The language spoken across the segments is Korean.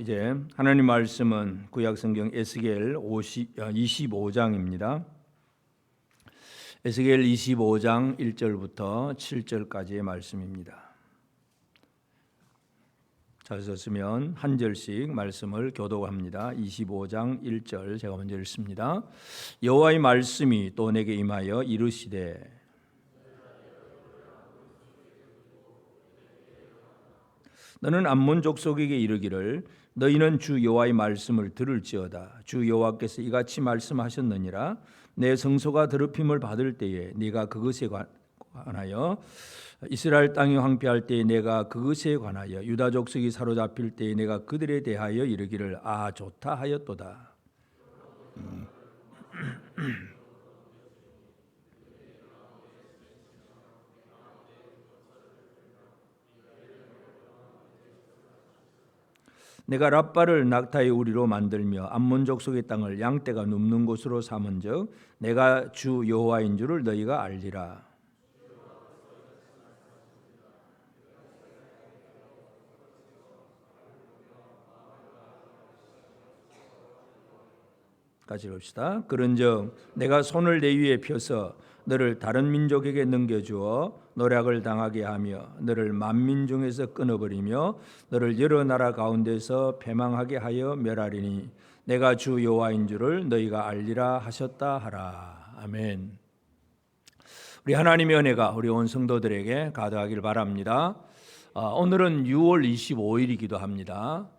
이제 하나님 말씀은 구약성경 에스겔 25장입니다. 에스겔 25장 1절부터 7절까지의 말씀입니다. 찾으셨으면 한 절씩 말씀을 교독합니다. 25장 1절 제가 먼저 읽습니다. 여호와의 말씀이 또 내게 임하여 이르시되 너는 암몬 족속에게 이르기를 너희는 주 여호와의 말씀을 들을지어다. 주 여호와께서 이같이 말씀하셨느니라. 내 성소가 더럽힘을 받을 때에 네가 그것에 관하여 이스라엘 땅이 황폐할 때에 내가 그것에 관하여 유다 족속이 사로잡힐 때에 내가 그들에 대하여 이르기를 아 좋다 하였도다. 내가 랍바를 낙타의 우리로 만들며 암몬 족속의 땅을 양떼가 눕는 곳으로 삼은즉 내가 주 여호와인 줄을 너희가 알리라. 같이 읽읍시다. 그런즉 내가 손을 내 위에 펴서 너를 다른 민족에게 넘겨주어 노략을 당하게 하며 너를 만민 중에서 끊어버리며 너를 여러 나라 가운데서 패망하게 하여 멸하리니 내가 주 여호와인 줄을 너희가 알리라 하셨다 하라. 아멘. 우리 하나님의 은혜가 우리 온 성도들에게 가득하길 바랍니다. 오늘은 6월 25일이기도 합니다.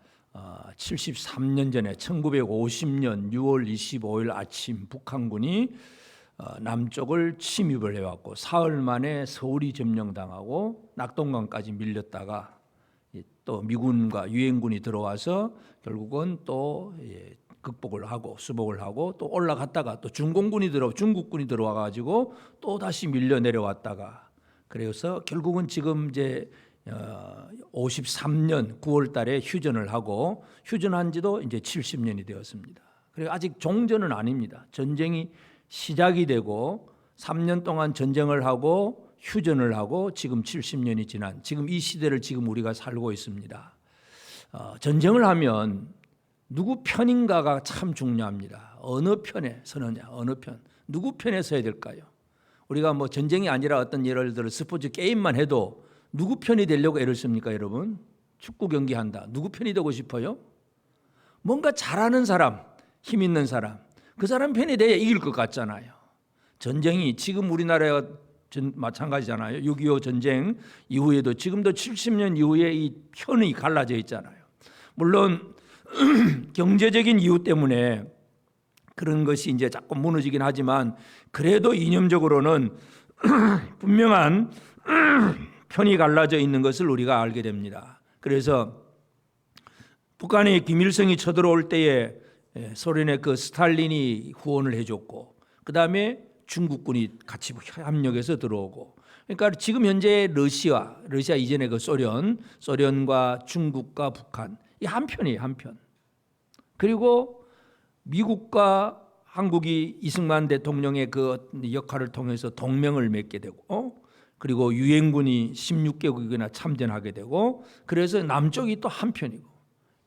73년 전에 1950년 6월 25일 아침 북한군이 남쪽을 침입을 해왔고 사흘 만에 서울이 점령당하고 낙동강까지 밀렸다가 또 미군과 유엔군이 들어와서 결국은 또 극복을 하고 수복을 하고 또 올라갔다가 또 중국군이 들어와 가지고 또 다시 밀려 내려왔다가 그래서 결국은 지금 이제 53년 9월 달에 휴전을 하고 휴전한 지도 이제 70년이 되었습니다. 그리고 아직 종전은 아닙니다. 전쟁이 시작이 되고 3년 동안 전쟁을 하고 휴전을 하고 지금 70년이 지난 지금 이 시대를 지금 우리가 살고 있습니다. 전쟁을 하면 누구 편인가가 참 중요합니다. 어느 편에 서느냐, 어느 편, 누구 편에 서야 될까요? 우리가 뭐 전쟁이 아니라 어떤 예를 들어 스포츠 게임만 해도 누구 편이 되려고 애를 씁니까, 여러분? 축구 경기 한다. 누구 편이 되고 싶어요? 뭔가 잘하는 사람, 힘 있는 사람, 그 사람 편이 돼야 이길 것 같잖아요. 전쟁이 지금 우리나라가 마찬가지잖아요. 6.25 전쟁 이후에도 지금도 70년 이후에 이 편이 갈라져 있잖아요. 물론 경제적인 이유 때문에 그런 것이 이제 자꾸 무너지긴 하지만 그래도 이념적으로는 분명한 편이 갈라져 있는 것을 우리가 알게 됩니다. 그래서 북한의 김일성이 쳐들어올 때에 소련의 그 스탈린이 후원을 해줬고 그 다음에 중국군이 같이 협력해서 들어오고 그러니까 지금 현재 러시아 이전에 그 소련과 중국과 북한 이 한 편이에요, 한 편. 그리고 미국과 한국이 이승만 대통령의 그 역할을 통해서 동맹을 맺게 되고 그리고 유엔군이 16개국이나 참전하게 되고 그래서 남쪽이 또 한편이고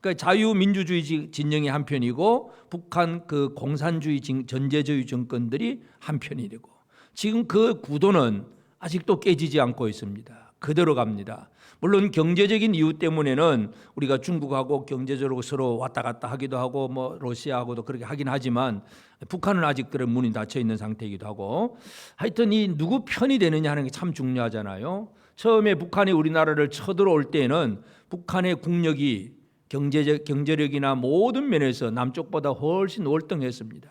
그러니까 자유민주주의 진영이 한편이고 북한 그 공산주의 전제주의 정권들이 한편이 되고 지금 그 구도는 아직도 깨지지 않고 있습니다. 그대로 갑니다. 물론 경제적인 이유 때문에는 우리가 중국하고 경제적으로 서로 왔다 갔다 하기도 하고 뭐 러시아하고도 그렇게 하긴 하지만 북한은 아직 그런 문이 닫혀 있는 상태이기도 하고 하여튼 이 누구 편이 되느냐 하는 게 참 중요하잖아요. 처음에 북한이 우리나라를 쳐들어올 때는 북한의 국력이 경제력이나 모든 면에서 남쪽보다 훨씬 월등했습니다.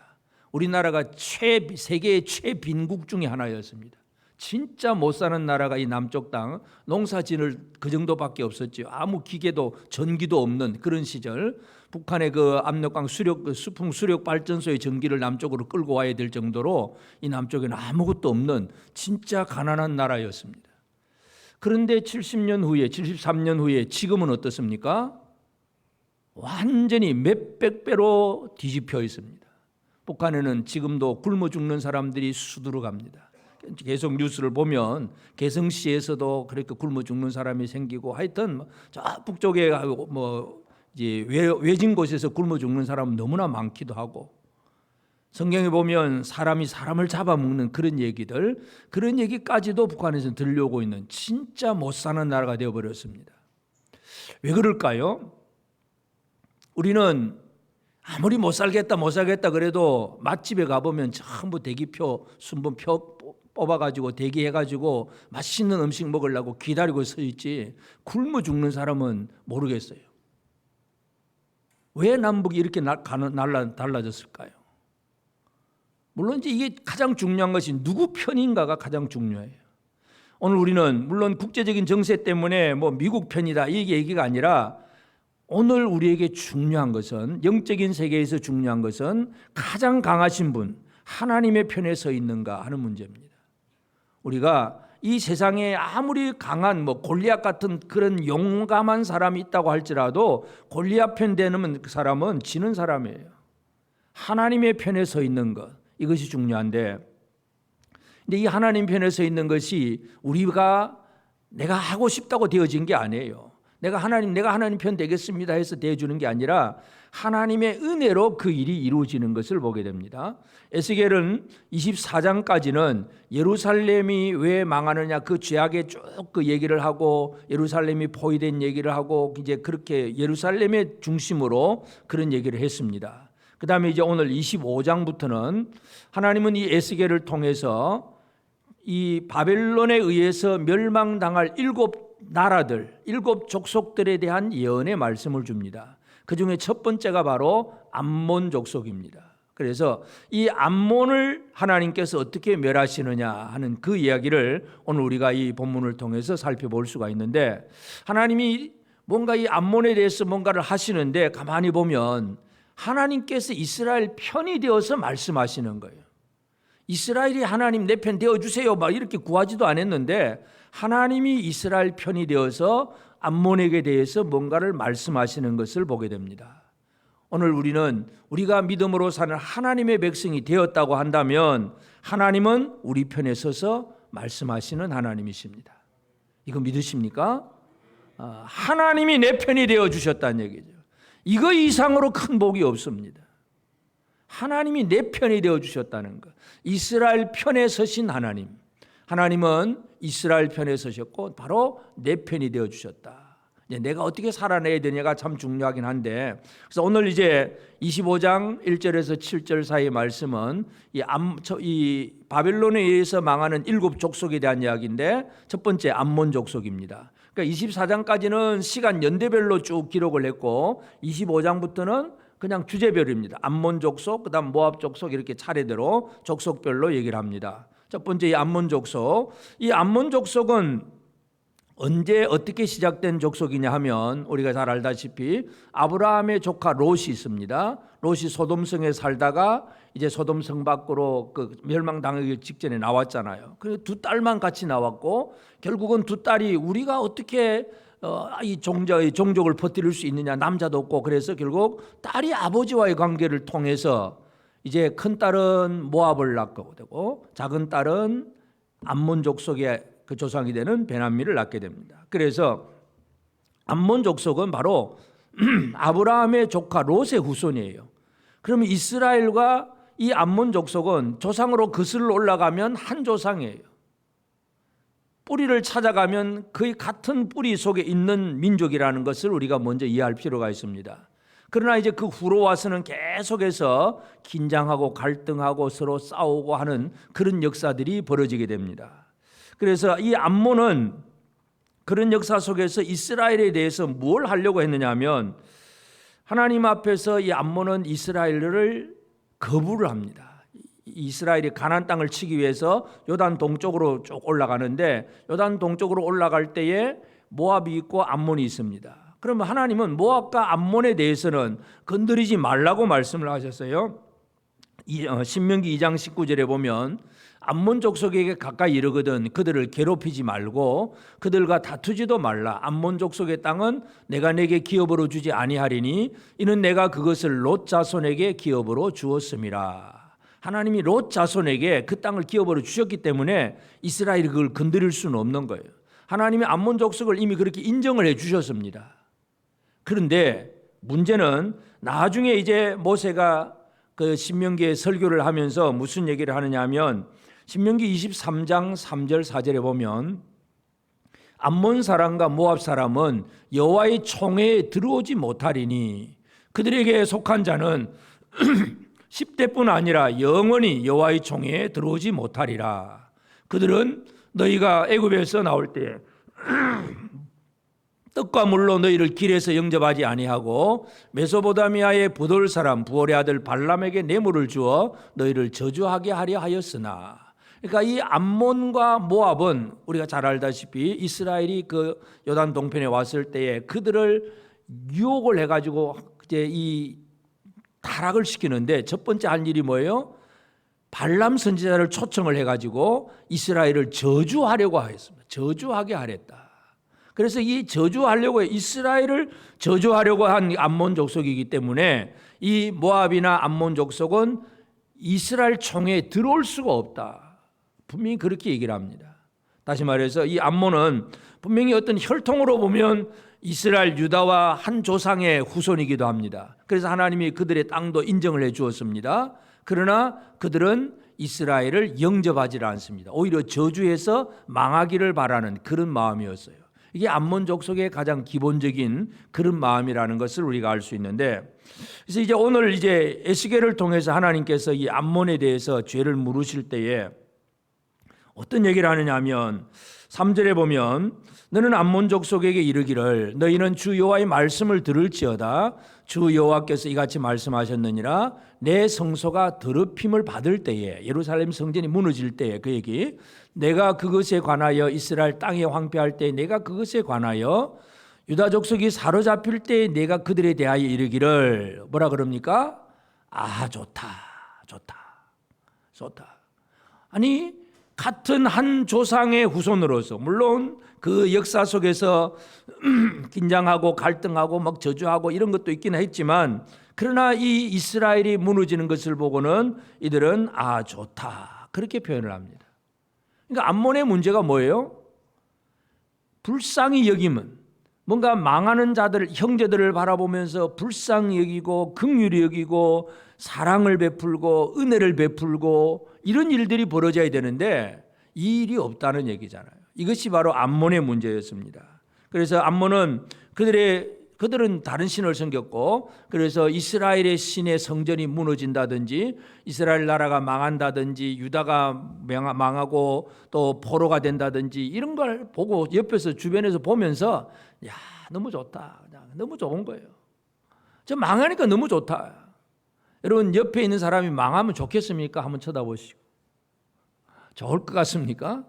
우리나라가 세계의 최빈국 중에 하나였습니다. 진짜 못 사는 나라가 이 남쪽 땅 농사지을 그 정도밖에 없었죠. 아무 기계도 전기도 없는 그런 시절 북한의 그 압력강 수풍 수력 발전소의 전기를 남쪽으로 끌고 와야 될 정도로 이 남쪽에는 아무것도 없는 진짜 가난한 나라였습니다. 그런데 70년 후에 73년 후에 지금은 어떻습니까? 완전히 몇백 배로 뒤집혀 있습니다. 북한에는 지금도 굶어 죽는 사람들이 수두룩 합니다. 계속 뉴스를 보면 개성시에서도 그렇게 굶어 죽는 사람이 생기고 하여튼 저 북쪽에 뭐 이제 외진 곳에서 굶어 죽는 사람은 너무나 많기도 하고, 성경에 보면 사람이 사람을 잡아먹는 그런 얘기들, 그런 얘기까지도 북한에서 들려오고 있는 진짜 못 사는 나라가 되어버렸습니다. 왜 그럴까요? 우리는 아무리 못 살겠다 그래도 맛집에 가보면 전부 대기표, 순번표 뽑아가지고 대기해가지고 맛있는 음식 먹으려고 기다리고 서 있지, 굶어 죽는 사람은 모르겠어요. 왜 남북이 이렇게 달라졌을까요? 물론 이제 이게 가장 중요한 것이 누구 편인가가 가장 중요해요. 오늘 우리는 물론 국제적인 정세 때문에 뭐 미국 편이다 이 얘기가 아니라, 오늘 우리에게 중요한 것은, 영적인 세계에서 중요한 것은 가장 강하신 분 하나님의 편에 서 있는가 하는 문제입니다. 우리가 이 세상에 아무리 강한 골리앗 같은 그런 용감한 사람이 있다고 할지라도 골리앗 편 되는 그 사람은 지는 사람이에요. 하나님의 편에 서 있는 것, 이것이 중요한데, 근데 이 하나님 편에 서 있는 것이 우리가 내가 하고 싶다고 되어진 게 아니에요. 내가 하나님 편 되겠습니다 해서 되어주는 게 아니라 하나님의 은혜로 그 일이 이루어지는 것을 보게 됩니다. 에스겔은 24장까지는 예루살렘이 왜 망하느냐 그 죄악에 쭉 그 얘기를 하고, 예루살렘이 포위된 얘기를 하고, 이제 그렇게 예루살렘의 중심으로 그런 얘기를 했습니다. 그 다음에 이제 오늘 25장부터는 하나님은 이 에스겔을 통해서 이 바벨론에 의해서 멸망당할 7나라들, 7족속들에 대한 예언의 말씀을 줍니다. 그 중에 첫 번째가 바로 암몬 족속입니다. 그래서 이 암몬을 하나님께서 어떻게 멸하시느냐 하는 그 이야기를 오늘 우리가 이 본문을 통해서 살펴볼 수가 있는데, 하나님이 뭔가 이 암몬에 대해서 뭔가를 하시는데 가만히 보면 하나님께서 이스라엘 편이 되어서 말씀하시는 거예요. 이스라엘이 하나님 내 편 되어주세요 막 이렇게 구하지도 않았는데, 하나님이 이스라엘 편이 되어서 암몬에게 대해서 뭔가를 말씀하시는 것을 보게 됩니다. 오늘 우리가 믿음으로 사는 하나님의 백성이 되었다고 한다면 하나님은 우리 편에 서서 말씀하시는 하나님이십니다. 이거 믿으십니까? 하나님이 내 편이 되어주셨다는 얘기죠. 이거 이상으로 큰 복이 없습니다. 하나님이 내 편이 되어주셨다는 것, 이스라엘 편에 서신 하나님, 하나님은 이스라엘 편에 서셨고 바로 내 편이 되어주셨다. 내가 어떻게 살아내야 되냐가 참 중요하긴 한데, 그래서 오늘 이제 25장 1절에서 7절 사이의 말씀은 이 바벨론에 의해서 망하는 7족속에 대한 이야기인데, 첫 번째 암몬 족속입니다. 그러니까 24장까지는 시간 연대별로 쭉 기록을 했고 25장부터는 그냥 주제별입니다. 암몬 족속, 그다음 모압 족속, 이렇게 차례대로 족속별로 얘기를 합니다. 첫 번째 이 암몬 족속. 이 암몬 족속은 언제 어떻게 시작된 족속이냐 하면, 우리가 잘 알다시피 아브라함의 조카 롯이 있습니다. 롯이 소돔성에 살다가 이제 소돔성 밖으로 그 멸망당하기 직전에 나왔잖아요. 그래서 두 딸만 같이 나왔고, 결국은 두 딸이 우리가 어떻게 이 종족을 퍼뜨릴 수 있느냐, 남자도 없고, 그래서 결국 딸이 아버지와의 관계를 통해서 이제 큰 딸은 모압을 낳게 되고 작은 딸은 암몬 족속의 그 조상이 되는 베냐민을 낳게 됩니다. 그래서 암몬 족속은 바로 아브라함의 조카 롯의 후손이에요. 그러면 이스라엘과 이 암몬 족속은 조상으로 거슬러 올라가면 한 조상이에요. 뿌리를 찾아가면 거의 같은 뿌리 속에 있는 민족이라는 것을 우리가 먼저 이해할 필요가 있습니다. 그러나 이제 그 후로 와서는 계속해서 긴장하고 갈등하고 서로 싸우고 하는 그런 역사들이 벌어지게 됩니다. 그래서 이 암몬은 그런 역사 속에서 이스라엘에 대해서 뭘 하려고 했느냐 하면, 하나님 앞에서 이 암몬은 이스라엘을 거부를 합니다. 이스라엘이 가나안 땅을 치기 위해서 요단 동쪽으로 쭉 올라가는데, 요단 동쪽으로 올라갈 때에 모압이 있고 암몬이 있습니다. 그러면 하나님은 모압과 암몬에 대해서는 건드리지 말라고 말씀을 하셨어요. 신명기 2장 19절에 보면 암몬 족속에게 가까이 이르거든 그들을 괴롭히지 말고 그들과 다투지도 말라. 암몬 족속의 땅은 내가 내게 기업으로 주지 아니하리니 이는 내가 그것을 롯 자손에게 기업으로 주었음이라. 하나님이 롯 자손에게 그 땅을 기업으로 주셨기 때문에 이스라엘이 그걸 건드릴 수는 없는 거예요. 하나님이 암몬 족속을 이미 그렇게 인정을 해 주셨습니다. 그런데 문제는 나중에 이제 모세가 그 신명기에 설교를 하면서 무슨 얘기를 하느냐 하면 신명기 23장 3절 4절에 보면 암몬 사람과 모압 사람은 여호와의 총회에 들어오지 못하리니 그들에게 속한 자는 10대뿐 아니라 영원히 여호와의 총회에 들어오지 못하리라. 그들은 너희가 애굽에서 나올 때 떡과 물로 너희를 길에서 영접하지 아니하고 메소포타미아의 부돌 사람 부올의 아들 발람에게 뇌물을 주어 너희를 저주하게 하려 하였으나. 그러니까 이 암몬과 모압은 우리가 잘 알다시피 이스라엘이 그 요단 동편에 왔을 때에 그들을 유혹을 해가지고 이제 이 타락을 시키는데 첫 번째 한 일이 뭐예요? 발람 선지자를 초청을 해가지고 이스라엘을 저주하려고 했습니다. 저주하게 하랬다. 그래서 이 저주하려고 이스라엘을 저주하려고 한 암몬 족속이기 때문에 이 모압이나 암몬 족속은 이스라엘 총회에 들어올 수가 없다. 분명히 그렇게 얘기를 합니다. 다시 말해서 이 암몬은 분명히 어떤 혈통으로 보면 이스라엘 유다와 한 조상의 후손이기도 합니다. 그래서 하나님이 그들의 땅도 인정을 해 주었습니다. 그러나 그들은 이스라엘을 영접하지 않습니다. 오히려 저주해서 망하기를 바라는 그런 마음이었어요. 이게 암몬 족속의 가장 기본적인 그런 마음이라는 것을 우리가 알 수 있는데, 그래서 이제 오늘 이제 에스겔을 통해서 하나님께서 이 암몬에 대해서 죄를 물으실 때에 어떤 얘기를 하느냐 하면 3절에 보면 너는 암몬 족속에게 이르기를 너희는 주 여호와의 말씀을 들을지어다. 주 여호와께서 이같이 말씀하셨느니라. 내 성소가 더럽힘을 받을 때에, 예루살렘 성전이 무너질 때에, 그 얘기, 내가 그것에 관하여 이스라엘 땅에 황폐할 때에 내가 그것에 관하여 유다 족속이 사로잡힐 때에 내가 그들에 대하여 이르기를 뭐라 그럽니까? 아, 좋다. 아니, 같은 한 조상의 후손으로서, 물론 그 역사 속에서 긴장하고 갈등하고 막 저주하고 이런 것도 있긴 했지만, 그러나 이 이스라엘이 무너지는 것을 보고는 이들은 아, 좋다, 그렇게 표현을 합니다. 그러니까 암몬의 문제가 뭐예요? 불쌍히 여김은, 뭔가 망하는 자들, 형제들을 바라보면서 불쌍히 여기고 긍휼히 여기고 사랑을 베풀고 은혜를 베풀고 이런 일들이 벌어져야 되는데 이 일이 없다는 얘기잖아요. 이것이 바로 암몬의 문제였습니다. 그래서 암몬은 그들은 다른 신을 섬겼고, 그래서 이스라엘의 신의 성전이 무너진다든지 이스라엘 나라가 망한다든지 유다가 망하고 또 포로가 된다든지 이런 걸 보고 옆에서 주변에서 보면서 야, 너무 좋다, 너무 좋은 거예요. 저 망하니까 너무 좋다. 여러분, 옆에 있는 사람이 망하면 좋겠습니까? 한번 쳐다보시고. 좋을 것 같습니까?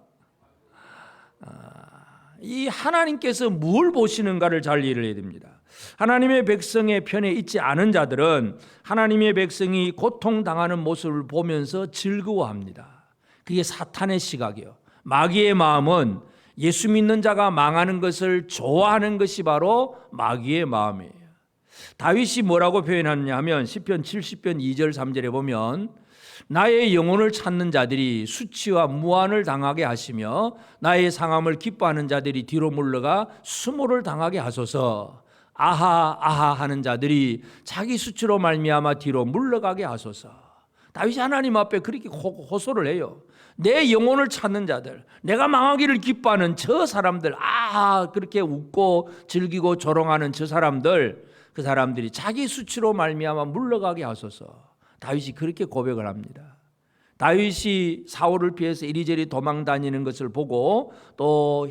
이 하나님께서 뭘 보시는가를 잘 이해를 해야 됩니다. 하나님의 백성의 편에 있지 않은 자들은 하나님의 백성이 고통당하는 모습을 보면서 즐거워합니다. 그게 사탄의 시각이에요. 마귀의 마음은 예수 믿는 자가 망하는 것을 좋아하는 것이 바로 마귀의 마음이에요. 다윗이 뭐라고 표현하느냐 하면 시편 70편 2절 3절에 보면 나의 영혼을 찾는 자들이 수치와 무한을 당하게 하시며 나의 상함을 기뻐하는 자들이 뒤로 물러가 수모를 당하게 하소서. 아하 아하 하는 자들이 자기 수치로 말미암아 뒤로 물러가게 하소서. 다윗이 하나님 앞에 그렇게 호소를 해요. 내 영혼을 찾는 자들, 내가 망하기를 기뻐하는 저 사람들, 아하 그렇게 웃고 즐기고 조롱하는 저 사람들, 그 사람들이 자기 수치로 말미암아 물러가게 하소서. 다윗이 그렇게 고백을 합니다. 다윗이 사울을 피해서 이리저리 도망 다니는 것을 보고 또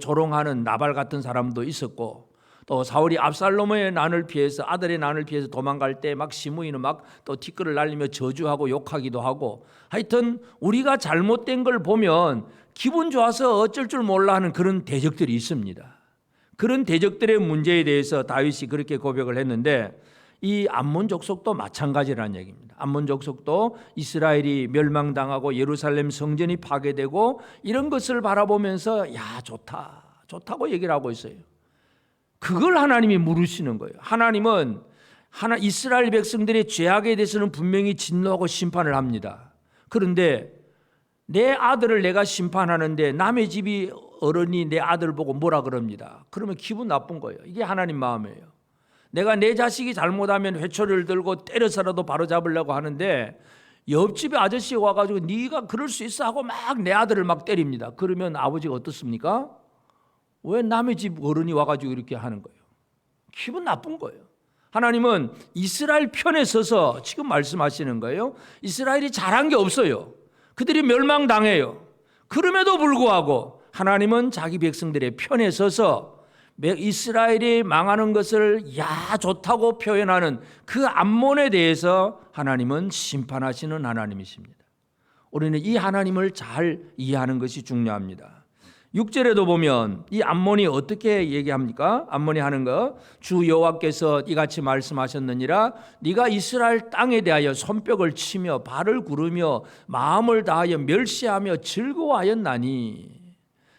조롱하는 나발 같은 사람도 있었고, 또 사울이 압살롬의 난을 피해서, 아들의 난을 피해서 도망갈 때 막 시므이는 막 또 티끌을 날리며 저주하고 욕하기도 하고, 하여튼 우리가 잘못된 걸 보면 기분 좋아서 어쩔 줄 몰라 하는 그런 대적들이 있습니다. 그런 대적들의 문제에 대해서 다윗이 그렇게 고백을 했는데, 이 암몬 족속도 마찬가지라는 얘기입니다. 암몬 족속도 이스라엘이 멸망당하고 예루살렘 성전이 파괴되고 이런 것을 바라보면서 야, 좋다고 얘기를 하고 있어요. 그걸 하나님이 물으시는 거예요. 하나님은 이스라엘 백성들의 죄악에 대해서는 분명히 진노하고 심판을 합니다. 그런데 내 아들을 내가 심판하는데 남의 집이 어른이 내 아들 보고 뭐라 그럽니다. 그러면 기분 나쁜 거예요. 이게 하나님 마음이에요. 내가 내 자식이 잘못하면 회초리를 들고 때려서라도 바로잡으려고 하는데 옆집에 아저씨가 와가지고 네가 그럴 수 있어 하고 막 내 아들을 막 때립니다. 그러면 아버지가 어떻습니까? 왜 남의 집 어른이 와가지고 이렇게 하는 거예요? 기분 나쁜 거예요. 하나님은 이스라엘 편에 서서 지금 말씀하시는 거예요. 이스라엘이 잘한 게 없어요. 그들이 멸망당해요. 그럼에도 불구하고 하나님은 자기 백성들의 편에 서서 이스라엘이 망하는 것을 야 좋다고 표현하는 그 암몬에 대해서 하나님은 심판하시는 하나님이십니다. 우리는 이 하나님을 잘 이해하는 것이 중요합니다. 6절에도 보면 이 암몬이 어떻게 얘기합니까? 암몬이 하는 거, 주 여호와께서 이같이 말씀하셨느니라 네가 이스라엘 땅에 대하여 손뼉을 치며 발을 구르며 마음을 다하여 멸시하며 즐거워하였나니.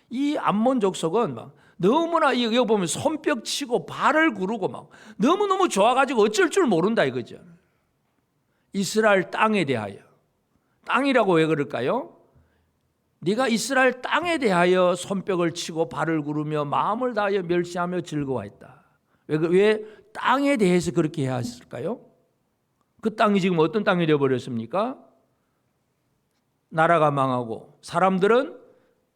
이 암몬 족속은 막 너무나 여기 보면 손뼉 치고 발을 구르고 막 너무너무 좋아가지고 어쩔 줄 모른다 이거죠. 이스라엘 땅에 대하여. 땅이라고 왜 그럴까요? 네가 이스라엘 땅에 대하여 손뼉을 치고 발을 구르며 마음을 다하여 멸시하며 즐거워했다. 왜 땅에 대해서 그렇게 해야 했을까요? 그 땅이 지금 어떤 땅이 되어버렸습니까? 나라가 망하고 사람들은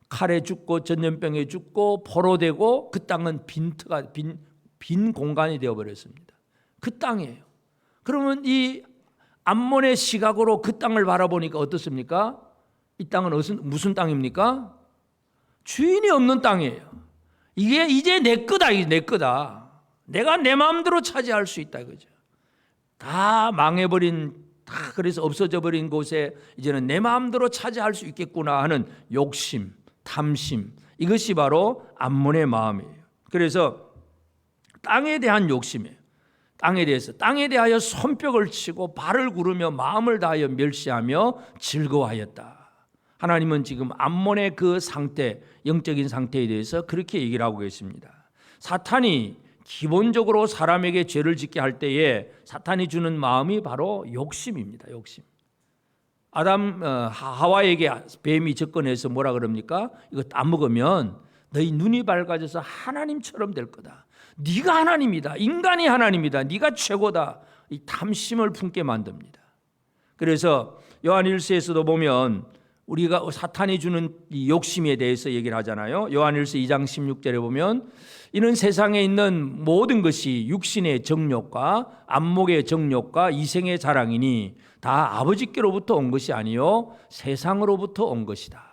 칼에 죽고 전염병에 죽고 포로되고 그 땅은 빈 공간이 되어버렸습니다. 그 땅이에요. 그러면 이 암몬의 시각으로 그 땅을 바라보니까 어떻습니까? 이 땅은 무슨 땅입니까? 주인이 없는 땅이에요. 이게 이제 내 거다, 내 거다. 내가 내 마음대로 차지할 수 있다 이거죠. 다 망해버린, 다 그래서 없어져 버린 곳에 이제는 내 마음대로 차지할 수 있겠구나 하는 욕심, 탐심, 이것이 바로 암몬의 마음이에요. 그래서 땅에 대한 욕심이에요. 땅에 대하여 손뼉을 치고 발을 구르며 마음을 다하여 멸시하며 즐거워하였다. 하나님은 지금 암몬의 그 상태, 영적인 상태에 대해서 그렇게 얘기를 하고 계십니다. 사탄이 기본적으로 사람에게 죄를 짓게 할 때에 사탄이 주는 마음이 바로 욕심입니다. 욕심. 하와에게 뱀이 접근해서 뭐라 그럽니까? 이거 따먹으면 너희 눈이 밝아져서 하나님처럼 될 거다. 네가 하나님이다. 인간이 하나님이다. 네가 최고다. 이 탐심을 품게 만듭니다. 그래서 요한 1서에서도 보면 우리가 사탄이 주는 이 욕심에 대해서 얘기를 하잖아요. 요한 1서 2장 16절에 보면 이는 세상에 있는 모든 것이 육신의 정욕과 안목의 정욕과 이생의 자랑이니 다 아버지께로부터 온 것이 아니요 세상으로부터 온 것이다.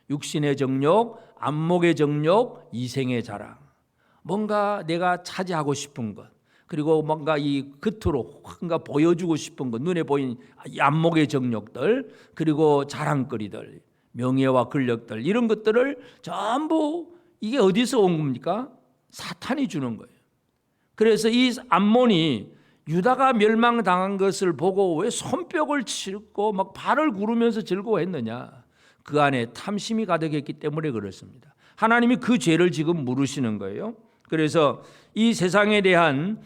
육신의 정욕, 안목의 정욕, 이생의 자랑. 뭔가 내가 차지하고 싶은 것, 그리고 뭔가 이 겉으로 뭔가 보여주고 싶은 것, 눈에 보이는 안목의 정욕들, 그리고 자랑거리들, 명예와 근력들, 이런 것들을 전부 이게 어디서 온 겁니까? 사탄이 주는 거예요. 그래서 이 암몬이 유다가 멸망당한 것을 보고 왜 손뼉을 치고 막 발을 구르면서 즐거워했느냐? 그 안에 탐심이 가득했기 때문에 그렇습니다. 하나님이 그 죄를 지금 물으시는 거예요. 그래서 이 세상은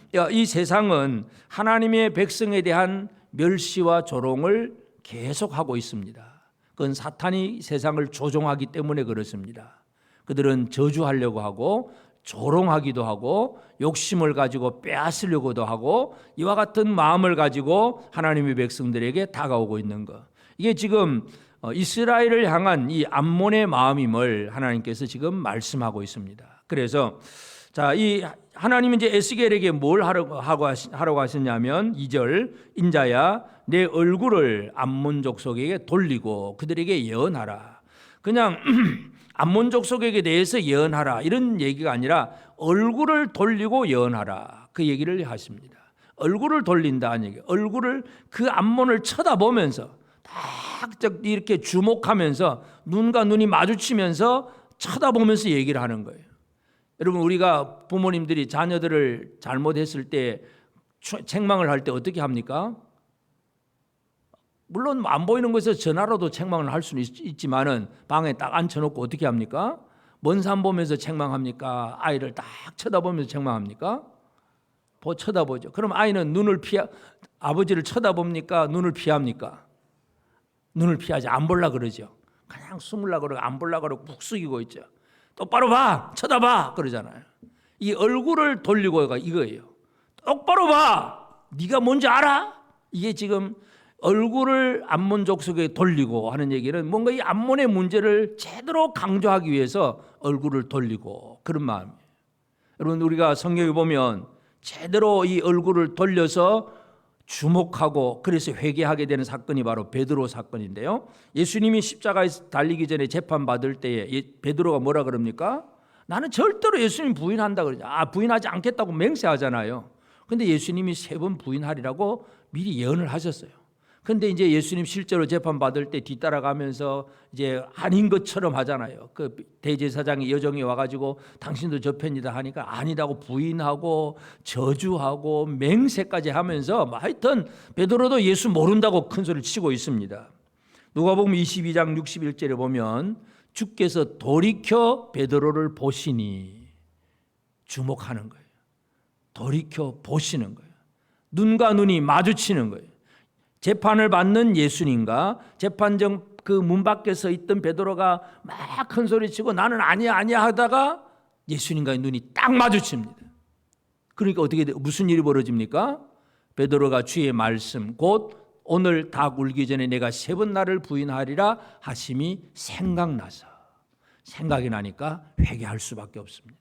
하나님의 백성에 대한 멸시와 조롱을 계속하고 있습니다. 그건 사탄이 세상을 조종하기 때문에 그렇습니다. 그들은 저주하려고 하고 조롱하기도 하고 욕심을 가지고 빼앗으려고도 하고 이와 같은 마음을 가지고 하나님의 백성들에게 다가오고 있는 것. 이게 지금 이스라엘을 향한 이 암몬의 마음임을 하나님께서 지금 말씀하고 있습니다. 그래서 이 하나님은 이제 에스겔에게 뭘 하라고 하셨냐면 2절 인자야 내 얼굴을 암몬 족속에게 돌리고 그들에게 예언하라. 그냥 암몬 족속에게 대해서 예언하라 이런 얘기가 아니라 얼굴을 돌리고 예언하라 그 얘기를 하십니다. 얼굴을 돌린다는 얘기. 얼굴을 그 암몬을 쳐다보면서 딱 이렇게 주목하면서 눈과 눈이 마주치면서 쳐다보면서 얘기를 하는 거예요. 여러분 우리가 부모님들이 자녀들을 잘못했을 때 책망을 할 때 어떻게 합니까? 물론 안 보이는 곳에서 전화로도 책망을 할 수는 있지만은 방에 딱 앉혀놓고 어떻게 합니까? 먼 산 보면서 책망합니까? 아이를 딱 쳐다보면서 책망합니까? 쳐다보죠. 그럼 아이는 아버지를 쳐다봅니까? 눈을 피합니까? 눈을 피하지 안 볼라 그러죠. 그냥 숨으려 그러고 안 볼라 그러고 푹 숙이고 있죠. 똑바로 봐, 쳐다봐 그러잖아요. 이 얼굴을 돌리고가 이거예요. 똑바로 봐. 네가 뭔지 알아? 이게 지금 얼굴을 암몬 족속에 돌리고 하는 얘기는 뭔가 이 암몬의 문제를 제대로 강조하기 위해서 얼굴을 돌리고 그런 마음이에요. 여러분, 우리가 성경에 보면 제대로 이 얼굴을 돌려서 주목하고 그래서 회개하게 되는 사건이 바로 베드로 사건인데요. 예수님이 십자가에 달리기 전에 재판받을 때에 베드로가 뭐라 그럽니까? 나는 절대로 예수님 부인한다 그러죠. 부인하지 않겠다고 맹세하잖아요. 근데 예수님이 3번 부인하리라고 미리 예언을 하셨어요. 근데 이제 예수님 실제로 재판받을 때 뒤따라가면서 이제 아닌 것처럼 하잖아요. 그 대제사장이 여정이 와가지고 당신도 저 편이다 하니까 아니라고 부인하고 저주하고 맹세까지 하면서 하여튼 베드로도 예수 모른다고 큰 소리를 치고 있습니다. 누가복음 22장 61절에 보면 주께서 돌이켜 베드로를 보시니, 주목하는 거예요. 돌이켜 보시는 거예요. 눈과 눈이 마주치는 거예요. 재판을 받는 예수님과 재판정 그 문 밖에 서 있던 베드로가 막 큰 소리치고 나는 아니야 하다가 예수님과의 눈이 딱 마주칩니다. 그러니까 어떻게 무슨 일이 벌어집니까? 베드로가 주의 말씀 곧 오늘 닭 울기 전에 내가 3번 나를 부인하리라 하심이 생각나서, 생각이 나니까 회개할 수밖에 없습니다.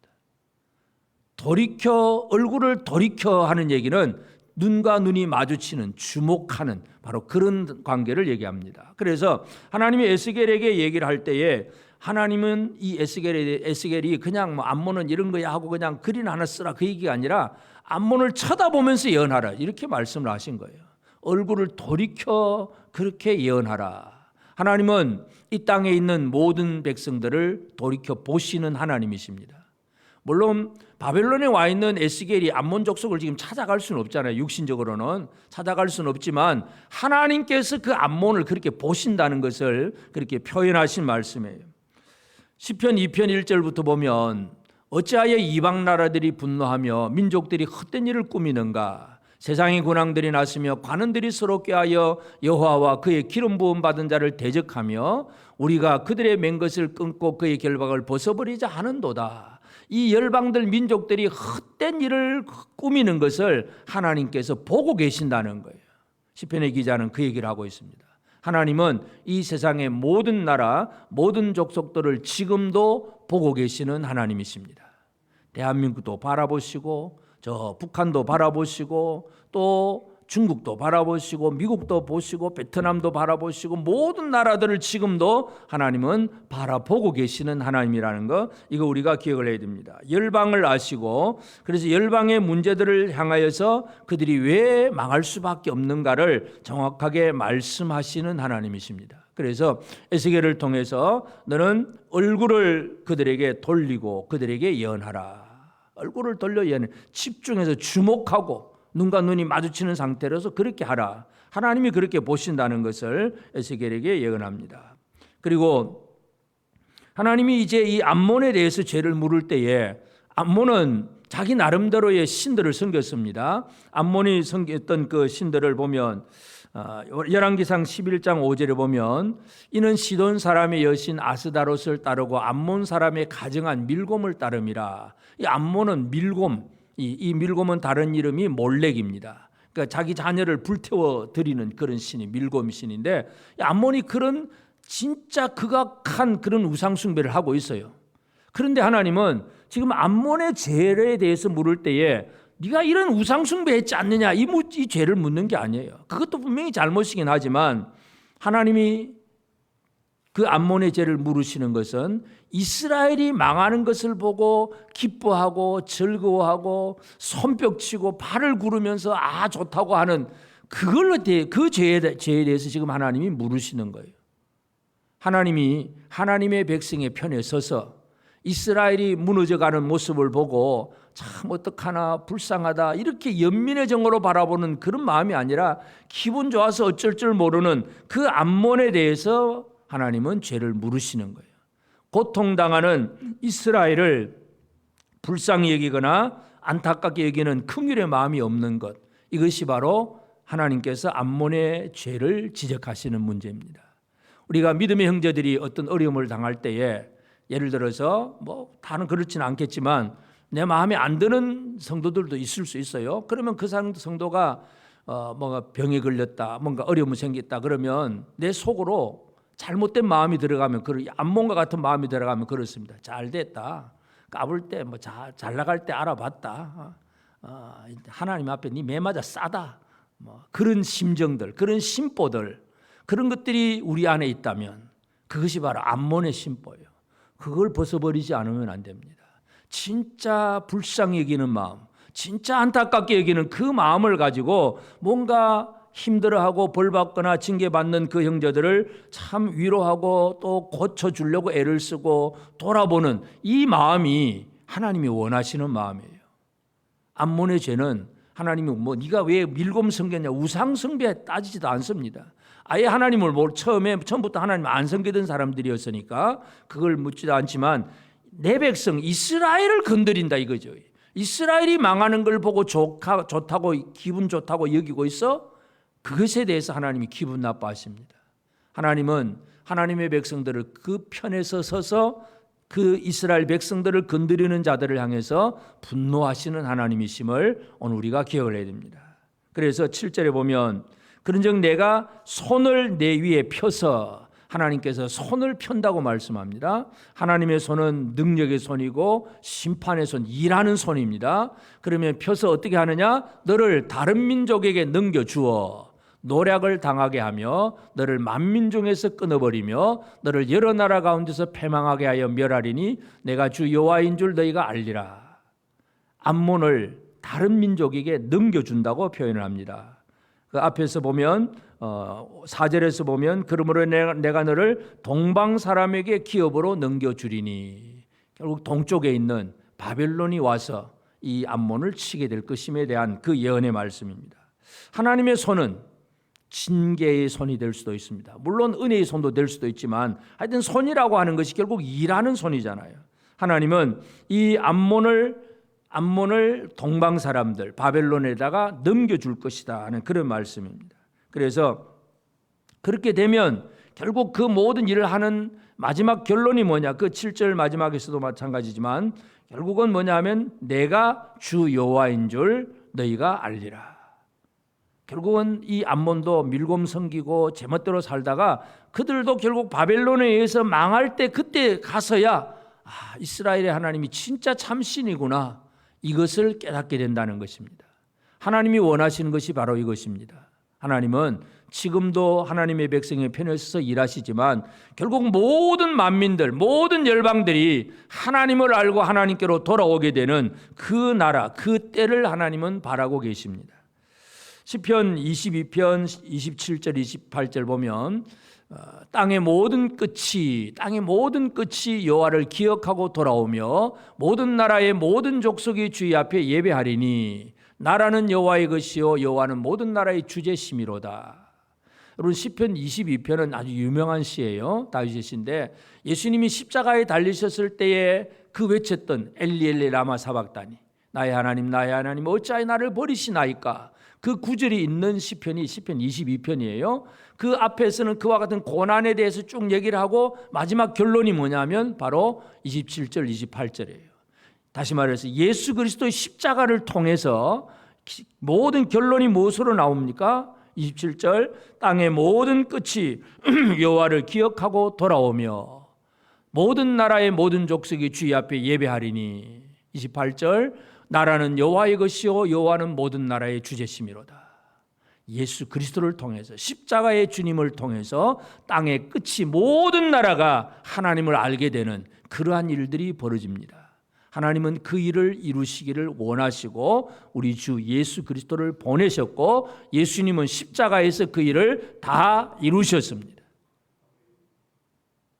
돌이켜, 얼굴을 돌이켜 하는 얘기는 눈과 눈이 마주치는, 주목하는 바로 그런 관계를 얘기합니다. 그래서 하나님이 에스겔에게 얘기를 할 때에 하나님은 이 에스겔이 그냥 뭐 암몬은 이런 거야 하고 그냥 글이나 하나 쓰라 그 얘기가 아니라 암몬을 쳐다보면서 예언하라 이렇게 말씀을 하신 거예요. 얼굴을 돌이켜 그렇게 예언하라. 하나님은 이 땅에 있는 모든 백성들을 돌이켜 보시는 하나님이십니다. 물론 바벨론에 와 있는 에스겔이 암몬 족속을 지금 찾아갈 수는 없잖아요. 육신적으로는 찾아갈 수는 없지만 하나님께서 그 암몬을 그렇게 보신다는 것을 그렇게 표현하신 말씀이에요. 시편 2편 1절부터 보면 어찌하여 이방 나라들이 분노하며 민족들이 헛된 일을 꾸미는가. 세상의 군왕들이 나서며 관원들이 서로 꾀하여 여호와와 그의 기름 부음 받은 자를 대적하며 우리가 그들의 맹 것을 끊고 그의 결박을 벗어버리자 하는도다. 이 열방들 민족들이 헛된 일을 꾸미는 것을 하나님께서 보고 계신다는 거예요. 시편의 기자는 그 얘기를 하고 있습니다. 하나님은 이 세상의 모든 나라, 모든 족속들을 지금도 보고 계시는 하나님이십니다. 대한민국도 바라보시고 저 북한도 바라보시고 또 중국도 바라보시고 미국도 보시고 베트남도 바라보시고 모든 나라들을 지금도 하나님은 바라보고 계시는 하나님이라는 거, 이거 우리가 기억을 해야 됩니다. 열방을 아시고 그래서 열방의 문제들을 향하여서 그들이 왜 망할 수밖에 없는가를 정확하게 말씀하시는 하나님이십니다. 그래서 에스겔을 통해서 너는 얼굴을 그들에게 돌리고 그들에게 예언하라. 얼굴을 돌려 예언해, 집중해서 주목하고 눈과 눈이 마주치는 상태로서 그렇게 하라. 하나님이 그렇게 보신다는 것을 에스겔에게 예언합니다. 그리고 하나님이 이제 이 암몬에 대해서 죄를 물을 때에 암몬은 자기 나름대로의 신들을 섬겼습니다. 암몬이 섬겼던 그 신들을 보면 열왕기상 11장 5절에 보면 이는 시돈 사람의 여신 아스다롯을 따르고 암몬 사람의 가정한 밀곰을 따름이라. 이 암몬은 밀곰, 이 밀곰은 다른 이름이 몰렉입니다. 그러니까 자기 자녀를 불태워 드리는 그런 신이 밀곰 신인데 암몬이 그런 진짜 극악한 그런 우상 숭배를 하고 있어요. 그런데 하나님은 지금 암몬의 죄에 대해서 물을 때에 네가 이런 우상 숭배했지 않느냐 이 죄를 묻는 게 아니에요. 그것도 분명히 잘못이긴 하지만 하나님이 그 암몬의 죄를 물으시는 것은 이스라엘이 망하는 것을 보고 기뻐하고 즐거워하고 손뼉치고 발을 구르면서 좋다고 하는 그 죄에 대해서 지금 하나님이 물으시는 거예요. 하나님이 하나님의 백성의 편에 서서 이스라엘이 무너져가는 모습을 보고 참 어떡하나 불쌍하다 이렇게 연민의 정으로 바라보는 그런 마음이 아니라 기분 좋아서 어쩔 줄 모르는 그 암몬에 대해서 하나님은 죄를 물으시는 거예요. 고통당하는 이스라엘을 불쌍히 여기거나 안타깝게 여기는 긍휼의 마음이 없는 것, 이것이 바로 하나님께서 암몬의 죄를 지적하시는 문제입니다. 우리가 믿음의 형제들이 어떤 어려움을 당할 때에 예를 들어서 다는 그렇지는 않겠지만 내 마음에 안 드는 성도들도 있을 수 있어요. 그러면 그 성도가 뭔가 병에 걸렸다, 뭔가 어려움이 생겼다 그러면 내 속으로 잘못된 마음이 들어가면, 암몬과 같은 마음이 들어가면 그렇습니다. 잘 됐다, 까불 때 뭐 잘 나갈 때 알아봤다, 하나님 앞에 네 매맞아 싸다, 뭐 그런 심정들, 그런 심보들, 그런 것들이 우리 안에 있다면 그것이 바로 암몬의 심보예요. 그걸 벗어버리지 않으면 안 됩니다. 진짜 불쌍히 여기는 마음, 진짜 안타깝게 여기는 그 마음을 가지고 뭔가 힘들어하고 벌받거나 징계받는 그 형제들을 참 위로하고 또 고쳐주려고 애를 쓰고 돌아보는 이 마음이 하나님이 원하시는 마음이에요. 암몬의 죄는 하나님이 뭐 네가 왜 밀곰 섬겼냐, 우상 숭배에 따지지도 않습니다. 아예 하나님을 처음부터 하나님 안 섬기던 사람들이었으니까 그걸 묻지도 않지만 내 백성 이스라엘을 건드린다 이거죠. 이스라엘이 망하는 걸 보고 좋다고, 기분 좋다고 여기고 있어? 그것에 대해서 하나님이 기분 나빠하십니다. 하나님은 하나님의 백성들을 그 편에서 서서 그 이스라엘 백성들을 건드리는 자들을 향해서 분노하시는 하나님이심을 오늘 우리가 기억을 해야 됩니다. 그래서 7절에 보면 그런즉 내가 손을 내 위에 펴서, 하나님께서 손을 편다고 말씀합니다. 하나님의 손은 능력의 손이고 심판의 손, 일하는 손입니다. 그러면 펴서 어떻게 하느냐? 너를 다른 민족에게 넘겨주어 노략을 당하게 하며 너를 만민중에서 끊어버리며 너를 여러 나라 가운데서 패망하게 하여 멸하리니 내가 주 여호와인 줄 너희가 알리라. 암몬을 다른 민족에게 넘겨준다고 표현을 합니다. 그 앞에서 보면 4절에서 보면 그러므로 내가 너를 동방 사람에게 기업으로 넘겨주리니, 결국 동쪽에 있는 바벨론이 와서 이 암몬을 치게 될 것임에 대한 그 예언의 말씀입니다. 하나님의 손은 징계의 손이 될 수도 있습니다. 물론 은혜의 손도 될 수도 있지만 하여튼 손이라고 하는 것이 결국 일하는 손이잖아요. 하나님은 이 암몬을 동방 사람들 바벨론에다가 넘겨줄 것이다 하는 그런 말씀입니다. 그래서 그렇게 되면 결국 그 모든 일을 하는 마지막 결론이 뭐냐? 그 7절 마지막에서도 마찬가지지만 결국은 뭐냐 하면 내가 주 여호와인 줄 너희가 알리라. 결국은 이 암몬도 밀곰 섬기고 제멋대로 살다가 그들도 결국 바벨론에 의해서 망할 때 그때 가서야 이스라엘의 하나님이 진짜 참신이구나, 이것을 깨닫게 된다는 것입니다. 하나님이 원하시는 것이 바로 이것입니다. 하나님은 지금도 하나님의 백성의 편에 서서 일하시지만 결국 모든 만민들, 모든 열방들이 하나님을 알고 하나님께로 돌아오게 되는 그 나라, 그 때를 하나님은 바라고 계십니다. 시편 22편 27절 28절 보면 땅의 모든 끝이 여호와를 기억하고 돌아오며 모든 나라의 모든 족속이 주의 앞에 예배하리니 나라는 여호와의 것이요 여호와는 모든 나라의 주제심이로다. 여러분, 시편 22편은 아주 유명한 시예요. 다윗의 시인데 예수님이 십자가에 달리셨을 때에 그 외쳤던 엘리 엘리 라마 사박다니, 나의 하나님 어찌하여 나를 버리시나이까, 그 구절이 있는 시편이 시편 22편이에요. 그 앞에서는 그와 같은 고난에 대해서 쭉 얘기를 하고 마지막 결론이 뭐냐면 바로 27절 28절이에요. 다시 말해서 예수 그리스도의 십자가를 통해서 모든 결론이 무엇으로 나옵니까? 27절 땅의 모든 끝이 여호와를 기억하고 돌아오며 모든 나라의 모든 족속이 주의 앞에 예배하리니, 28절 나라는 여호와의 것이요 여호와는 모든 나라의 주제심이로다. 예수 그리스도를 통해서, 십자가의 주님을 통해서 땅의 끝이 모든 나라가 하나님을 알게 되는 그러한 일들이 벌어집니다. 하나님은 그 일을 이루시기를 원하시고 우리 주 예수 그리스도를 보내셨고 예수님은 십자가에서 그 일을 다 이루셨습니다.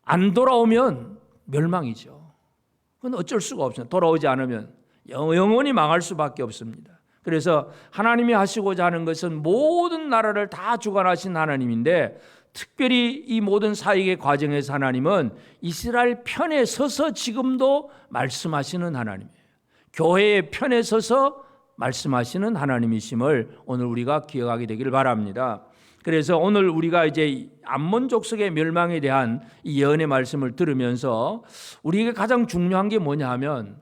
안 돌아오면 멸망이죠. 그건 어쩔 수가 없습니다. 돌아오지 않으면 영원히 망할 수밖에 없습니다. 그래서 하나님이 하시고자 하는 것은 모든 나라를 다 주관하신 하나님인데, 특별히 이 모든 사역의 과정에서 하나님은 이스라엘 편에 서서 지금도 말씀하시는 하나님이에요. 교회의 편에 서서 말씀하시는 하나님이심을 오늘 우리가 기억하게 되기를 바랍니다. 그래서 오늘 우리가 이제 암몬 족속의 멸망에 대한 이 예언의 말씀을 들으면서 우리에게 가장 중요한 게 뭐냐 하면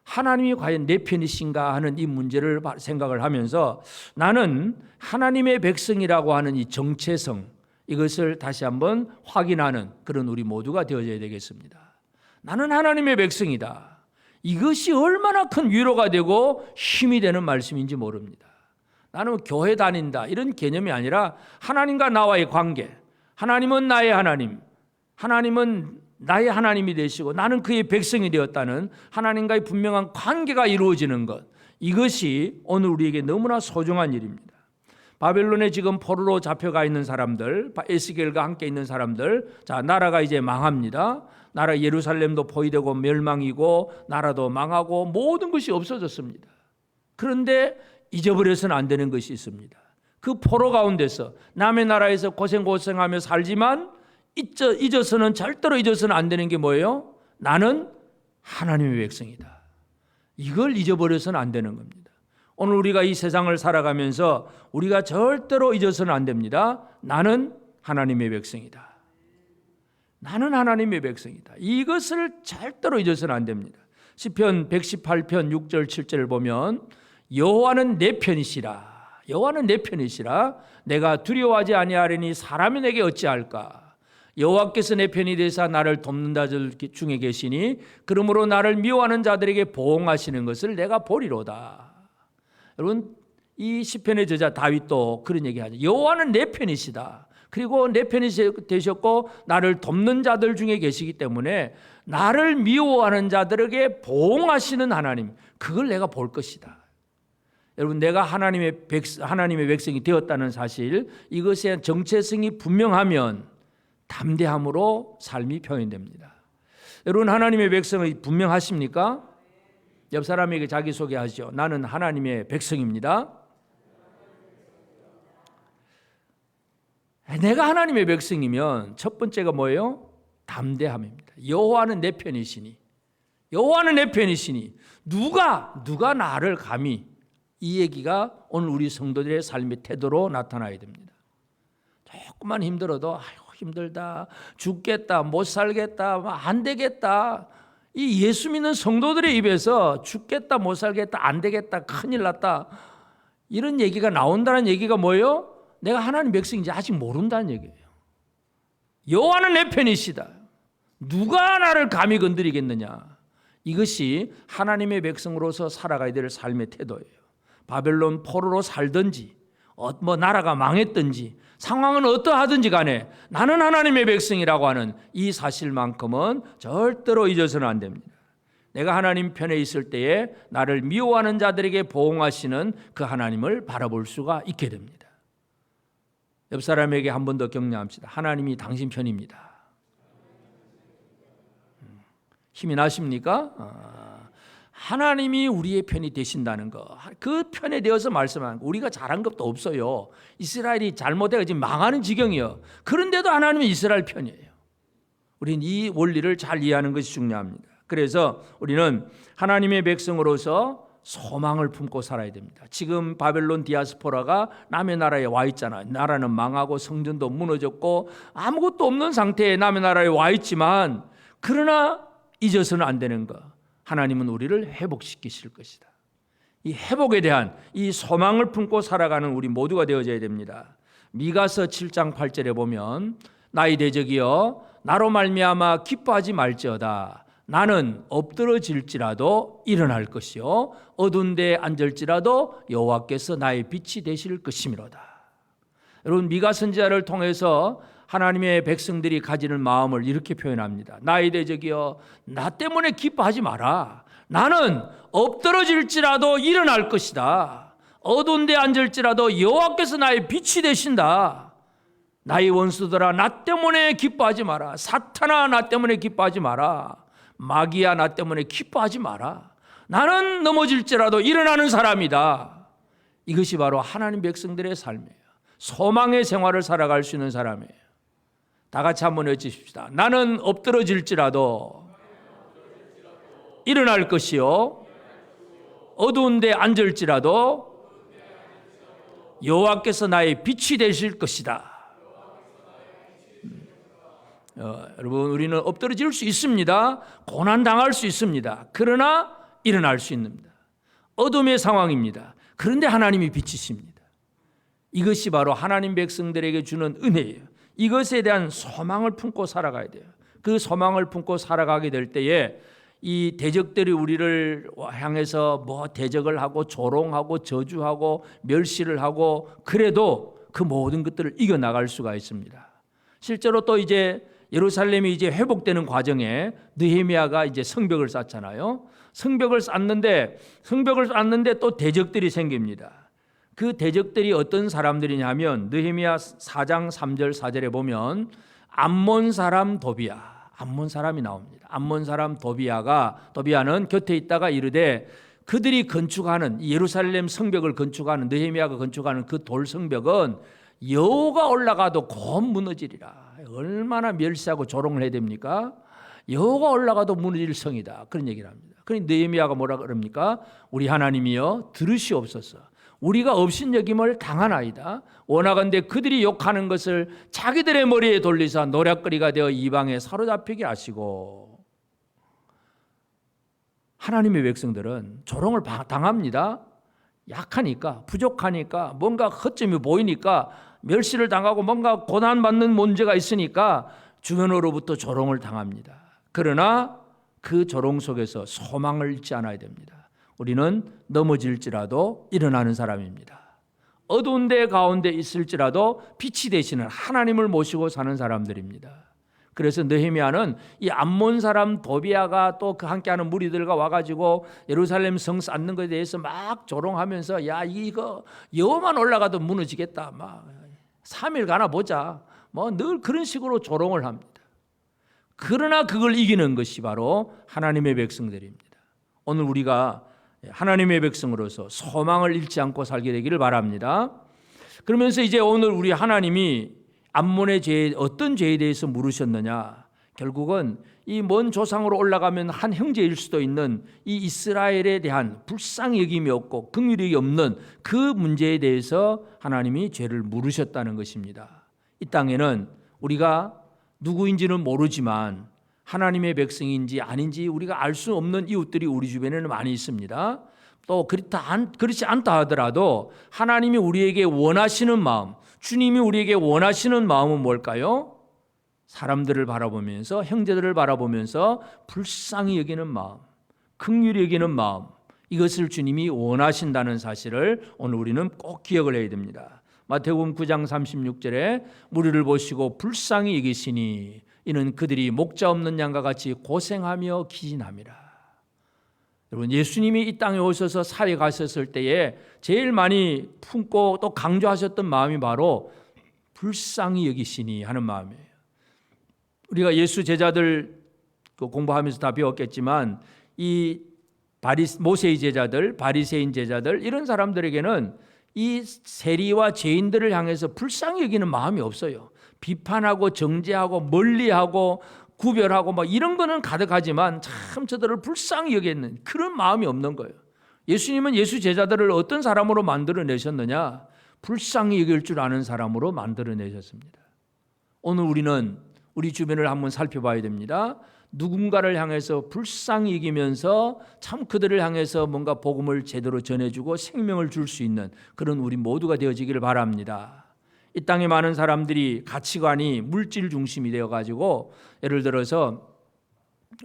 하나님이 과연 내 편이신가 하는 이 문제를 생각을 하면서 나는 하나님의 백성이라고 하는 이 정체성, 이것을 다시 한번 확인하는 그런 우리 모두가 되어져야 되겠습니다. 나는 하나님의 백성이다. 이것이 얼마나 큰 위로가 되고 힘이 되는 말씀인지 모릅니다. 나는 교회 다닌다 이런 개념이 아니라 하나님과 나와의 관계, 하나님은 나의 하나님, 하나님은 나의 하나님이 되시고 나는 그의 백성이 되었다는 하나님과의 분명한 관계가 이루어지는 것, 이것이 오늘 우리에게 너무나 소중한 일입니다. 바벨론에 지금 포로로 잡혀가 있는 사람들, 에스겔과 함께 있는 사람들, 자, 나라가 이제 망합니다. 나라 예루살렘도 포위되고 멸망이고 나라도 망하고 모든 것이 없어졌습니다. 그런데 잊어버려서는 안 되는 것이 있습니다. 그 포로 가운데서 남의 나라에서 고생하며 살지만 잊어서는 절대로 잊어서는 안 되는 게 뭐예요? 나는 하나님의 백성이다. 이걸 잊어버려서는 안 되는 겁니다. 오늘 우리가 이 세상을 살아가면서 우리가 절대로 잊어서는 안 됩니다. 나는 하나님의 백성이다. 나는 하나님의 백성이다. 이것을 절대로 잊어서는 안 됩니다. 시편 118편 6절 7절을 보면 여호와는 내 편이시라. 여호와는 내 편이시라. 내가 두려워하지 아니하리니 사람이 내게 어찌할까. 여호와께서 내 편이 되사 나를 돕는 자들 중에 계시니 그러므로 나를 미워하는 자들에게 보응하시는 것을 내가 보리로다. 여러분, 이 시편의 저자 다윗도 그런 얘기하죠. 여호와는 내 편이시다. 그리고 내 편이 되셨고 나를 돕는 자들 중에 계시기 때문에 나를 미워하는 자들에게 보응하시는 하나님, 그걸 내가 볼 것이다. 여러분, 내가 하나님의 백성이 되었다는 사실, 이것의 정체성이 분명하면 담대함으로 삶이 표현됩니다. 여러분, 하나님의 백성이 분명하십니까? 옆 사람에게 자기소개하시죠. 나는 하나님의 백성입니다. 내가 하나님의 백성이면 첫 번째가 뭐예요? 담대함입니다. 여호와는 내 편이시니, 여호와는 내 편이시니 누가 나를 감히, 이 얘기가 오늘 우리 성도들의 삶의 태도로 나타나야 됩니다. 조금만 힘들어도 아이고 힘들다, 죽겠다, 못 살겠다, 안 되겠다, 이 예수 믿는 성도들의 입에서 죽겠다, 못 살겠다, 안 되겠다, 큰일 났다, 이런 얘기가 나온다는 얘기가 뭐예요? 내가 하나님 백성인지 아직 모른다는 얘기예요. 여호와는 내 편이시다. 누가 나를 감히 건드리겠느냐. 이것이 하나님의 백성으로서 살아가야 될 삶의 태도예요. 바벨론 포로로 살든지 나라가 망했든지 상황은 어떠하든지 간에 나는 하나님의 백성이라고 하는 이 사실만큼은 절대로 잊어서는 안 됩니다. 내가 하나님 편에 있을 때에 나를 미워하는 자들에게 보응하시는 그 하나님을 바라볼 수가 있게 됩니다. 옆 사람에게 한 번 더 격려합시다. 하나님이 당신 편입니다. 힘이 나십니까? 하나님이 우리의 편이 되신다는 거, 그 편에 대해서 말씀하는 거, 우리가 잘한 것도 없어요. 이스라엘이 잘못해서 지금 망하는 지경이에요. 그런데도 하나님은 이스라엘 편이에요. 우리는 이 원리를 잘 이해하는 것이 중요합니다. 그래서 우리는 하나님의 백성으로서 소망을 품고 살아야 됩니다. 지금 바벨론 디아스포라가 남의 나라에 와 있잖아요. 나라는 망하고 성전도 무너졌고 아무것도 없는 상태에 남의 나라에 와 있지만, 그러나 잊어서는 안 되는 것, 하나님은 우리를 회복시키실 것이다. 이 회복에 대한 이 소망을 품고 살아가는 우리 모두가 되어져야 됩니다. 미가서 7장 8절에 보면 나의 대적이여 나로 말미암아 기뻐하지 말지어다. 나는 엎드러질지라도 일어날 것이요 어두운 데에 앉을지라도 여호와께서 나의 빛이 되실 것이미로다. 여러분, 미가 선지자를 통해서 하나님의 백성들이 가지는 마음을 이렇게 표현합니다. 나의 대적이여 나 때문에 기뻐하지 마라. 나는 엎드러질지라도 일어날 것이다. 어두운 데에 앉을지라도 여호와께서 나의 빛이 되신다. 나의 원수들아 나 때문에 기뻐하지 마라. 사탄아 나 때문에 기뻐하지 마라. 마귀야 나 때문에 기뻐하지 마라. 나는 넘어질지라도 일어나는 사람이다. 이것이 바로 하나님 백성들의 삶이에요. 소망의 생활을 살아갈 수 있는 사람이에요. 다 같이 한번 외치십시다. 나는 엎드러질지라도 일어날 것이요 어두운 데 앉을지라도 여호와께서 나의 빛이 되실 것이다. 여러분, 우리는 엎드러질 수 있습니다. 고난당할 수 있습니다. 그러나 일어날 수 있습니다. 어둠의 상황입니다. 그런데 하나님이 빛이십니다. 이것이 바로 하나님 백성들에게 주는 은혜예요. 이것에 대한 소망을 품고 살아가야 돼요. 그 소망을 품고 살아가게 될 때에 이 대적들이 우리를 향해서 뭐 대적을 하고 조롱하고 저주하고 멸시를 하고 그래도 그 모든 것들을 이겨나갈 수가 있습니다. 실제로 또 이제 예루살렘이 이제 회복되는 과정에 느헤미야가 이제 성벽을 쌓잖아요. 성벽을 쌓는데 또 대적들이 생깁니다. 그 대적들이 어떤 사람들이냐면 느헤미야 4장 3절 4절에 보면 암몬 사람 도비야, 암몬 사람이 나옵니다. 암몬 사람 도비야는 곁에 있다가 이르되 그들이 건축하는 예루살렘 성벽을 건축하는 느헤미야가 건축하는 그 돌 성벽은 여호가 올라가도 곧 무너지리라. 얼마나 멸시하고 조롱을 해야 됩니까? 여호가 올라가도 무너질 성이다. 그런 얘기를 합니다. 그러니 느헤미야가 뭐라 그럽니까? 우리 하나님이여 들으시옵소서. 우리가 업신여김을 당하나이다. 원하건대 그들이 욕하는 것을 자기들의 머리에 돌리사 노략거리가 되어 이방에 사로잡히게 하시고. 하나님의 백성들은 조롱을 당합니다. 약하니까, 부족하니까, 뭔가 허점이 보이니까, 멸시를 당하고 뭔가 고난받는 문제가 있으니까 주변으로부터 조롱을 당합니다. 그러나 그 조롱 속에서 소망을 잃지 않아야 됩니다. 우리는 넘어질지라도 일어나는 사람입니다. 어두운 데 가운데 있을지라도 빛이 되시는 하나님을 모시고 사는 사람들입니다. 그래서 느헤미야는 이 암몬 사람 도비야가 또 그 함께하는 무리들과 와가지고 예루살렘 성 쌓는 것에 대해서 막 조롱하면서 야 이거 여호만 올라가도 무너지겠다, 막 3일 가나 보자, 뭐 늘 그런 식으로 조롱을 합니다. 그러나 그걸 이기는 것이 바로 하나님의 백성들입니다. 오늘 우리가 하나님의 백성으로서 소망을 잃지 않고 살게 되기를 바랍니다. 그러면서 이제 오늘 우리 하나님이 암몬의 죄, 어떤 죄에 대해서 물으셨느냐? 결국은 이 먼 조상으로 올라가면 한 형제일 수도 있는 이 이스라엘에 대한 불쌍히 여김이 없고 긍휼이 없는 그 문제에 대해서 하나님이 죄를 물으셨다는 것입니다. 이 땅에는 우리가 누구인지는 모르지만 하나님의 백성인지 아닌지 우리가 알 수 없는 이웃들이 우리 주변에는 많이 있습니다. 또 그렇지 않다 하더라도 하나님이 우리에게 원하시는 마음, 주님이 우리에게 원하시는 마음은 뭘까요? 사람들을 바라보면서, 형제들을 바라보면서 불쌍히 여기는 마음, 긍휼히 여기는 마음, 이것을 주님이 원하신다는 사실을 오늘 우리는 꼭 기억을 해야 됩니다. 마태복음 9장 36절에 무리를 보시고 불쌍히 여기시니 이는 그들이 목자 없는 양과 같이 고생하며 기진함이라. 여러분, 예수님이 이 땅에 오셔서 사회 가셨을 때에 제일 많이 품고 또 강조하셨던 마음이 바로 불쌍히 여기시니 하는 마음이에요. 우리가 예수 제자들 공부하면서 다 배웠겠지만 이 모세의 제자들, 바리새인 제자들 이런 사람들에게는 이 세리와 죄인들을 향해서 불쌍히 여기는 마음이 없어요. 비판하고 정죄하고 멀리하고 구별하고 막 이런 거는 가득하지만 참 저들을 불쌍히 여기는 그런 마음이 없는 거예요. 예수님은 예수 제자들을 어떤 사람으로 만들어내셨느냐? 불쌍히 여길 줄 아는 사람으로 만들어내셨습니다. 오늘 우리는 우리 주변을 한번 살펴봐야 됩니다. 누군가를 향해서 불쌍히 여기면서 참 그들을 향해서 뭔가 복음을 제대로 전해주고 생명을 줄 수 있는 그런 우리 모두가 되어지기를 바랍니다. 이 땅에 많은 사람들이 가치관이 물질 중심이 되어가지고 예를 들어서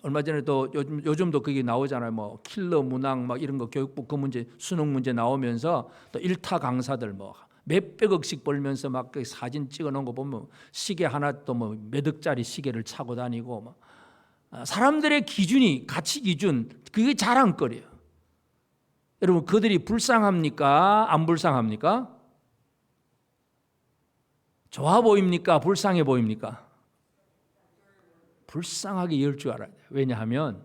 얼마 전에 또 요즘도 그게 나오잖아요. 뭐 킬러 문항 막 이런 거 교육부 그 문제 수능 문제 나오면서 또 일타 강사들 뭐 몇백억씩 벌면서 막 그 사진 찍어놓은 거 보면 시계 하나 또 뭐 몇 억짜리 시계를 차고 다니고 막 사람들의 기준이 가치 기준 그게 자랑거리예요. 여러분 그들이 불쌍합니까? 안 불쌍합니까? 좋아 보입니까? 불쌍해 보입니까? 불쌍하게 여길 줄 알아야 돼요. 왜냐하면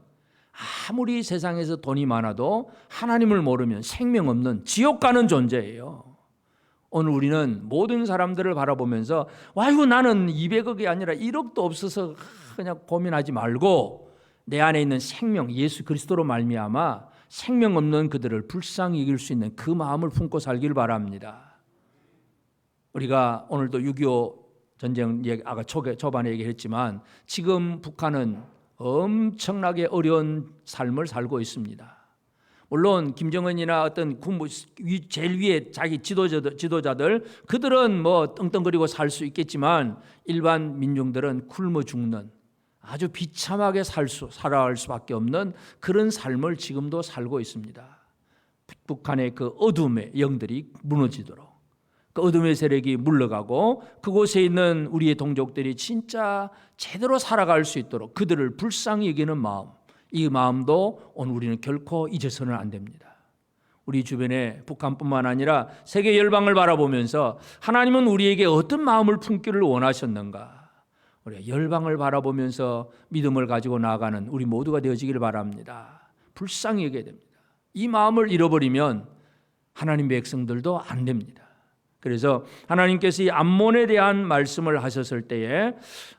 아무리 세상에서 돈이 많아도 하나님을 모르면 생명 없는 지옥 가는 존재예요. 오늘 우리는 모든 사람들을 바라보면서 와이고 나는 200억이 아니라 1억도 없어서 그냥 고민하지 말고 내 안에 있는 생명 예수 그리스도로 말미암아 생명 없는 그들을 불쌍히 여길 수 있는 그 마음을 품고 살길 바랍니다. 우리가 오늘도 6.25 전쟁 얘기 아까 초반에 얘기했지만 지금 북한은 엄청나게 어려운 삶을 살고 있습니다. 물론 김정은이나 어떤 제일 위에 자기 지도자들 그들은 뭐 떵떵거리고 살 수 있겠지만 일반 민중들은 굶어 죽는 아주 비참하게 살아갈 수밖에 없는 그런 삶을 지금도 살고 있습니다. 북한의 그 어둠의 영들이 무너지도록 그 어둠의 세력이 물러가고 그곳에 있는 우리의 동족들이 진짜 제대로 살아갈 수 있도록 그들을 불쌍히 여기는 마음, 이 마음도 오늘 우리는 결코 잊어서는 안 됩니다. 우리 주변에 북한뿐만 아니라 세계 열방을 바라보면서 하나님은 우리에게 어떤 마음을 품기를 원하셨는가, 우리가 열방을 바라보면서 믿음을 가지고 나아가는 우리 모두가 되어지기를 바랍니다. 불쌍히 여겨야 됩니다. 이 마음을 잃어버리면 하나님 백성들도 안 됩니다. 그래서 하나님께서 이 암몬에 대한 말씀을 하셨을 때에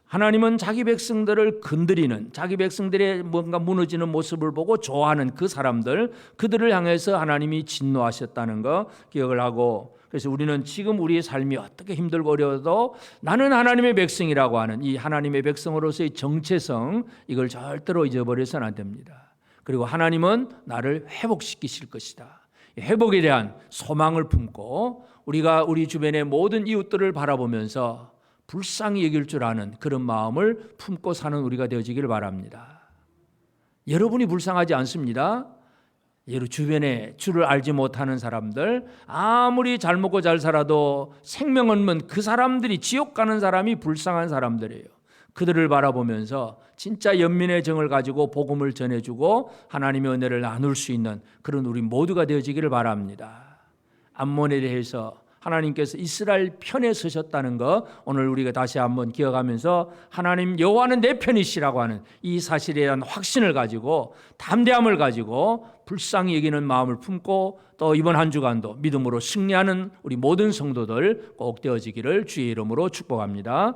하나님은 자기 백성들을 건드리는, 자기 백성들의 뭔가 무너지는 모습을 보고 좋아하는 그 사람들, 그들을 향해서 하나님이 진노하셨다는 거 기억을 하고, 그래서 우리는 지금 우리의 삶이 어떻게 힘들고 어려워도 나는 하나님의 백성이라고 하는 이 하나님의 백성으로서의 정체성, 이걸 절대로 잊어버려서는 안 됩니다. 그리고 하나님은 나를 회복시키실 것이다. 회복에 대한 소망을 품고 우리가 우리 주변의 모든 이웃들을 바라보면서 불쌍히 여길 줄 아는 그런 마음을 품고 사는 우리가 되어지기를 바랍니다. 여러분이 불쌍하지 않습니다. 여러분 주변에 주를 알지 못하는 사람들, 아무리 잘 먹고 잘 살아도 생명 없는 그 사람들이, 지옥 가는 사람이 불쌍한 사람들이에요. 그들을 바라보면서 진짜 연민의 정을 가지고 복음을 전해주고 하나님의 은혜를 나눌 수 있는 그런 우리 모두가 되어지기를 바랍니다. 암몬에 대해서 하나님께서 이스라엘 편에 서셨다는 거 오늘 우리가 다시 한번 기억하면서 하나님 여호와는 내 편이시라고 하는 이 사실에 대한 확신을 가지고 담대함을 가지고 불쌍히 여기는 마음을 품고 또 이번 한 주간도 믿음으로 승리하는 우리 모든 성도들 꼭 되어지기를 주의 이름으로 축복합니다.